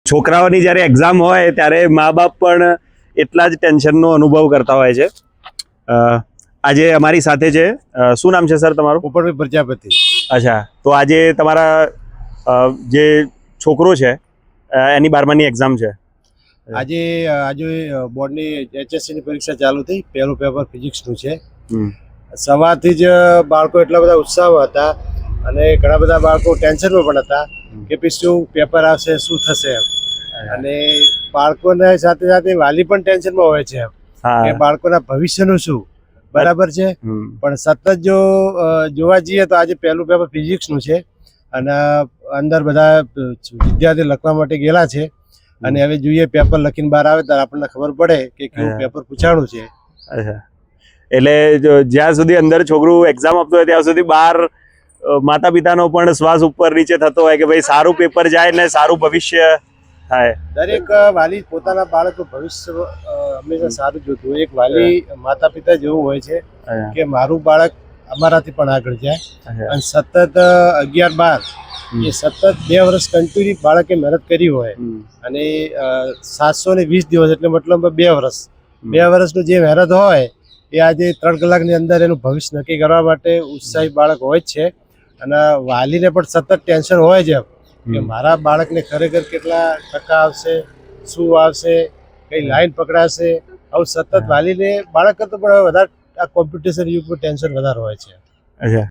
છોકરાઓની જ્યારે એક્ઝામ હોય ત્યારે મા બાપ પણ એટલા જ ટેન્શનનો અનુભવ કરતા હોય છે. આજે અમારી સાથે છે, શું નામ છે સર તમારું? પોપટભાઈ પ્રજાપતિ. અચ્છા, તો આજે તમારા જે છોકરો છે એની 12માની એક્ઝામ છે. આજે બોર્ડની HSCની પરીક્ષા ચાલુ થઈ. પહેલું પેપર ફિઝિક્સનું છે. સવારથી જ બાળકો એટલા બધા ઉત્સાહ હતા અને ઘણા બધા બાળકો ટેન્શનમાં પણ હતા કે પછી શું પેપર આવશે, શું થશે એમ. અને બાળકોના સાથે સાથે વાલી પણ ટેન્શનમાં હોય છે કે બાળકોના ભવિષ્યનું શું. બરાબર છે, પણ સતત જો જોવા જઈએ તો આજે પહેલું પેપર ફિઝિક્સનું છે અને અંદર બધા વિદ્યાર્થી લખવા માટે ગયેલા છે અને હવે જોઈએ પેપર લખીને બહાર આવે ત્યારે આપણને ખબર પડે કે કેવું પેપર પૂછાણું છે. અચ્છા, એટલે જ્યાં સુધી અંદર છોકરું એક્ઝામ આપતો હોય ત્યાં સુધી બહાર માતા પિતાનો પણ શ્વાસ ઉપર નીચે થતો હોય કે ભાઈ સારું પેપર જાય ને સારું ભવિષ્ય થાય. દરેક વાલી પોતાના બાળકનું ભવિષ્ય હંમેશા સારું જોતું હોય. એક વાલી માતા પિતા જેવું હોય છે કે મારું બાળક અમારાથી પણ આગળ જાય. અને સતત 11-12 એ સતત 2 વર્ષ કન્ટિન્યુ બાળકે મહેનત કરી હોય અને 720 દિવસ એટલે મતલબ 2 વર્ષ 2 વર્ષનું જે મહેનત હોય એ આજે 3 કલાકની અંદર એનું ભવિષ્ય નક્કી કરવા માટે ઉત્સાહી બાળક હોય જ છે. અને વાલીને પણ સતત ટેન્શન હોય છે કે મારા બાળકને ખરેખર કેટલા ટકા આવશે, શું આવશે, કઈ લાઈન પકડાશે. આવું સતત વાલીને બાળક કરતાં પણ વધારે આ કોમ્પિટિશન યુગમાં ટેન્શન વધારે હોય છે. અચ્છા.